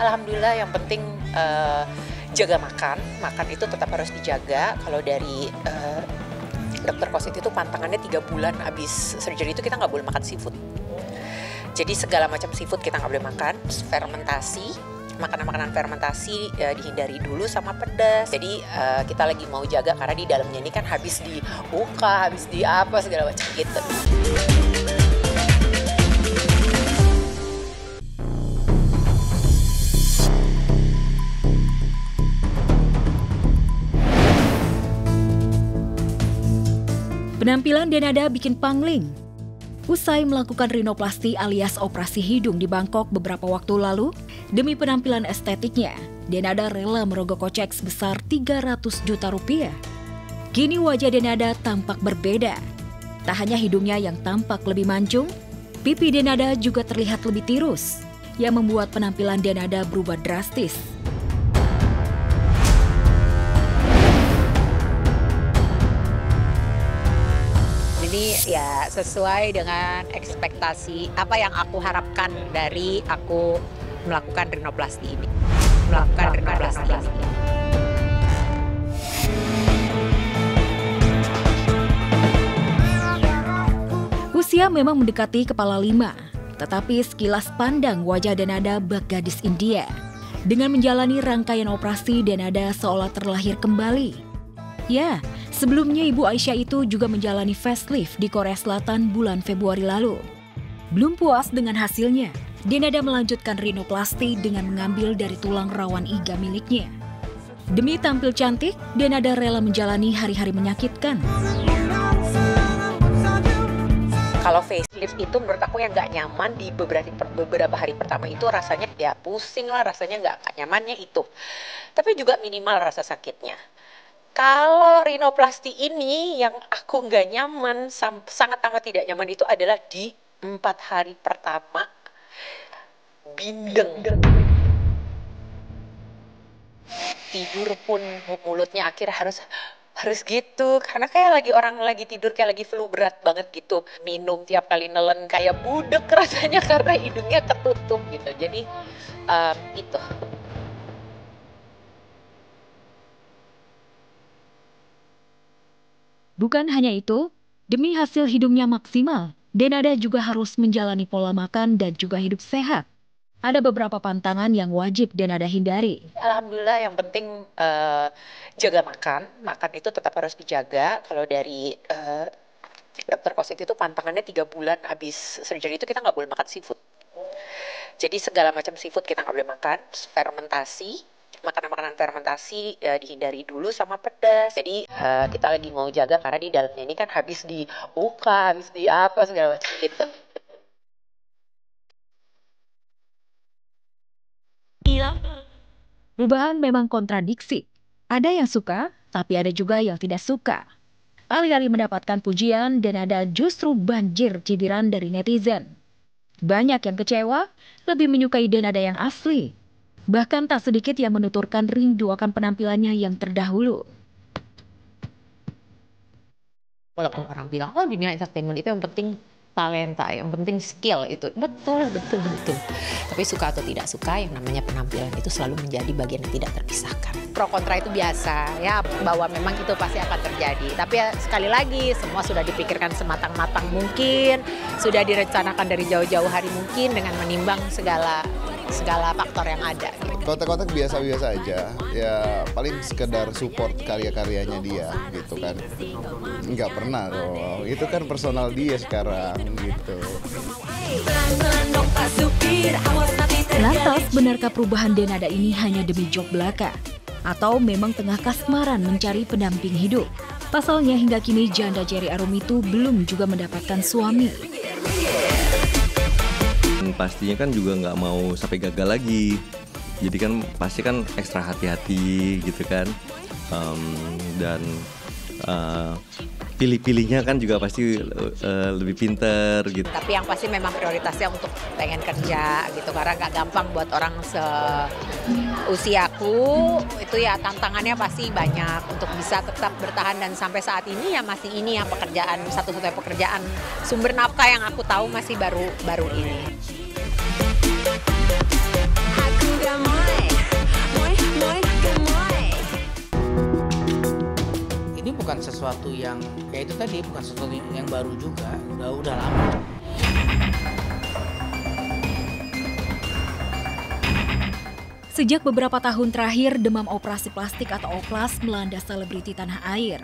alhamdulillah yang penting jaga makan itu tetap harus dijaga. Kalau dari dokter Kosit itu pantangannya 3 bulan habis surgery itu kita nggak boleh makan seafood. Jadi segala macam seafood kita nggak boleh makan, fermentasi, makanan-makanan fermentasi dihindari dulu sama pedas. Jadi kita lagi mau jaga karena di dalamnya ini kan habis dibuka, habis di apa segala macam gitu. Penampilan Denada bikin pangling. Usai melakukan rinoplasti alias operasi hidung di Bangkok beberapa waktu lalu, demi penampilan estetiknya, Denada rela merogoh kocek sebesar 300 juta rupiah. Kini wajah Denada tampak berbeda. Tak hanya hidungnya yang tampak lebih mancung, pipi Denada juga terlihat lebih tirus, yang membuat penampilan Denada berubah drastis. Ini ya sesuai dengan ekspektasi apa yang aku harapkan dari aku melakukan rinoplasti ini. Usia memang mendekati kepala 5, tetapi sekilas pandang wajah Denada bak gadis India. Dengan menjalani rangkaian operasi, Denada seolah terlahir kembali. Ya, sebelumnya Ibu Aisyah itu juga menjalani facelift di Korea Selatan bulan Februari lalu. Belum puas dengan hasilnya, Denada melanjutkan rinoplasti dengan mengambil dari tulang rawan iga miliknya. Demi tampil cantik, Denada rela menjalani hari-hari menyakitkan. Kalau facelift itu menurut aku yang nggak nyaman di beberapa hari pertama itu rasanya ya pusing lah, rasanya nggak nyamannya itu. Tapi juga minimal rasa sakitnya. Kalau rinoplasti ini yang aku nggak nyaman, sangat amat tidak nyaman itu adalah di 4 hari pertama bindeng. Tidur pun mulutnya akhirnya harus gitu, karena kayak orang lagi tidur kayak lagi flu berat banget gitu. Minum tiap kali nelen kayak budek rasanya karena hidungnya ketutup gitu. Jadi itu. Bukan hanya itu, demi hasil hidungnya maksimal, Denada juga harus menjalani pola makan dan juga hidup sehat. Ada beberapa pantangan yang wajib Denada hindari. Alhamdulillah yang penting jaga makan itu tetap harus dijaga. Kalau dari dokter Kosit itu pantangannya 3 bulan habis surgery itu kita nggak boleh makan seafood. Jadi segala macam seafood kita nggak boleh makan, fermentasi, makanan-makanan fermentasi dihindari dulu sama pedas. Jadi kita lagi mau jaga karena di dalamnya ini kan habis dibuka, habis di apa segala macam gitu. Perubahan memang kontradiksi. Ada yang suka, tapi ada juga yang tidak suka. Alih-alih mendapatkan pujian, Denada justru banjir cibiran dari netizen. Banyak yang kecewa, lebih menyukai Denada yang asli. Bahkan tak sedikit yang menuturkan rindu akan penampilannya yang terdahulu. Walaupun orang bilang, oh dunia entertainment itu yang penting talenta, yang penting skill itu. Betul. Tapi suka atau tidak suka, yang namanya penampilan itu selalu menjadi bagian yang tidak terpisahkan. Pro kontra itu biasa, ya bahwa memang itu pasti akan terjadi. Tapi ya, sekali lagi, semua sudah dipikirkan sematang-matang mungkin, sudah direncanakan dari jauh-jauh hari mungkin dengan menimbang segala faktor yang ada. Kotak-kotak biasa-biasa aja, ya paling sekedar support karya-karyanya dia gitu kan. Nggak pernah dong, itu kan personal dia sekarang gitu. Lantas, benarkah perubahan Denada ini hanya demi job belaka? Atau memang tengah kasmaran mencari pendamping hidup? Pasalnya hingga kini janda Cherry Arum itu belum juga mendapatkan suami. Pastinya kan juga nggak mau sampai gagal lagi. Jadi kan pasti kan ekstra hati-hati gitu kan. Dan pilih-pilihnya kan juga pasti lebih pinter gitu. Tapi yang pasti memang prioritasnya untuk pengen kerja gitu, karena nggak gampang buat orang seusiaku itu ya, tantangannya pasti banyak untuk bisa tetap bertahan, dan sampai saat ini ya masih ini yang pekerjaan, satu-satunya pekerjaan sumber nafkah yang aku tahu masih baru ini. sesuatu yang ya itu tadi, bukan sesuatu yang baru juga, udah lama. Sejak beberapa tahun terakhir, demam operasi plastik atau oplas melanda selebriti tanah air.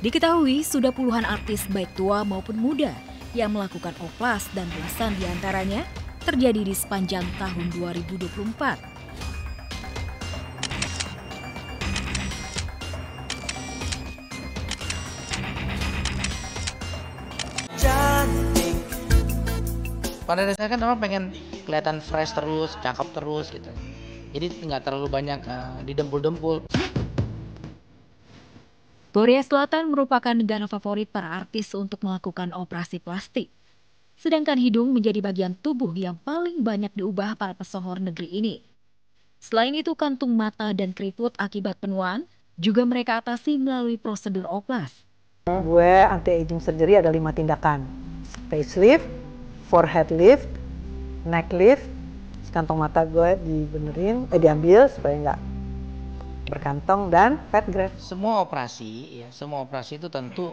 Diketahui sudah puluhan artis baik tua maupun muda yang melakukan oplas dan belasan diantaranya terjadi di sepanjang tahun 2024. Pada dasarnya kan orang pengen kelihatan fresh terus, cakep terus gitu. Jadi nggak terlalu banyak didempul-dempul. Korea Selatan merupakan negara favorit para artis untuk melakukan operasi plastik. Sedangkan hidung menjadi bagian tubuh yang paling banyak diubah para pesohor negeri ini. Selain itu, kantung mata dan keriput akibat penuaan juga mereka atasi melalui prosedur oplas. Gue anti-aging surgery ada 5 tindakan. Facelift, forehead lift, neck lift, kantong mata gue diambil supaya nggak berkantong, dan fat graft. Semua operasi itu tentu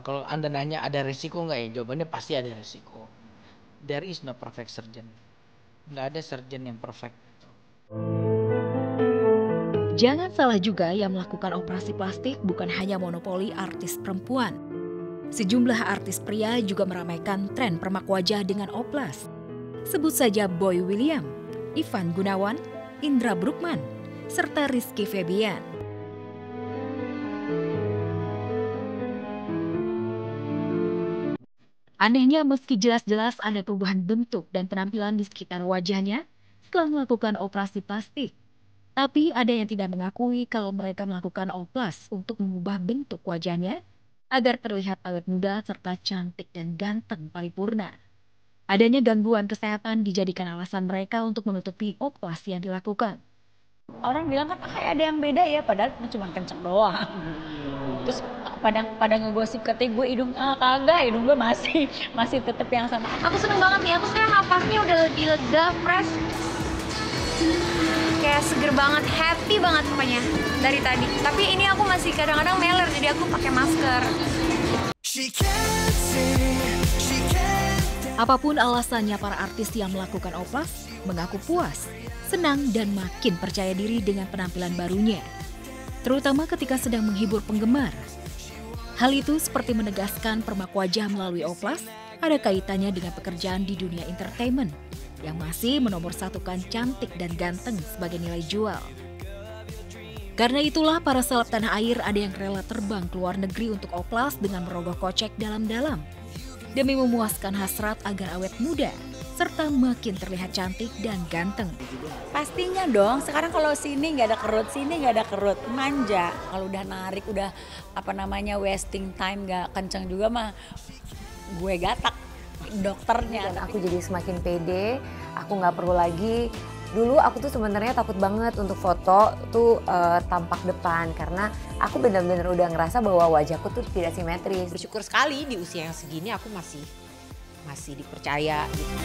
kalau Anda nanya ada risiko nggak ya? Jawabannya pasti ada risiko. There is no perfect surgeon. Nggak ada surgeon yang perfect. Jangan salah juga, yang melakukan operasi plastik bukan hanya monopoli artis perempuan. Sejumlah artis pria juga meramaikan tren permak wajah dengan oplas. Sebut saja Boy William, Ivan Gunawan, Indra Bruggman, serta Rizky Febian. Anehnya, meski jelas-jelas ada perubahan bentuk dan penampilan di sekitar wajahnya setelah melakukan operasi plastik, tapi ada yang tidak mengakui kalau mereka melakukan oplas untuk mengubah bentuk wajahnya agar terlihat awet muda serta cantik dan ganteng paripurna. Adanya gangguan kesehatan dijadikan alasan mereka untuk menutupi oplas yang dilakukan. Orang bilang kan kayak ada yang beda ya, padahal cuma kenceng doang. Terus pada ngegosip katanya gue hidung, kagak, hidung gue masih tetap yang sama. Aku seneng banget nih, aku sekarang napasnya udah lebih lega, fresh. Kayak seger banget, happy banget pokoknya dari tadi. Tapi ini aku masih kadang-kadang meler, jadi aku pakai masker. Apapun alasannya, para artis yang melakukan oplas mengaku puas, senang, dan makin percaya diri dengan penampilan barunya, terutama ketika sedang menghibur penggemar. Hal itu seperti menegaskan permak wajah melalui oplas ada kaitannya dengan pekerjaan di dunia entertainment yang masih menomorsatukan cantik dan ganteng sebagai nilai jual. Karena itulah para seleb tanah air ada yang rela terbang ke luar negeri untuk oplas dengan merogoh kocek dalam-dalam demi memuaskan hasrat agar awet muda serta makin terlihat cantik dan ganteng. Pastinya dong, sekarang kalau sini nggak ada kerut, sini nggak ada kerut, manja. Kalau udah narik, udah wasting time, nggak kenceng juga mah gue gatak dokternya. Dan aku jadi semakin pede, aku nggak perlu lagi. Dulu aku tuh sebenarnya takut banget untuk foto tuh tampak depan, karena aku benar-benar udah ngerasa bahwa wajahku tuh tidak simetris. Bersyukur sekali di usia yang segini aku masih dipercaya gitu.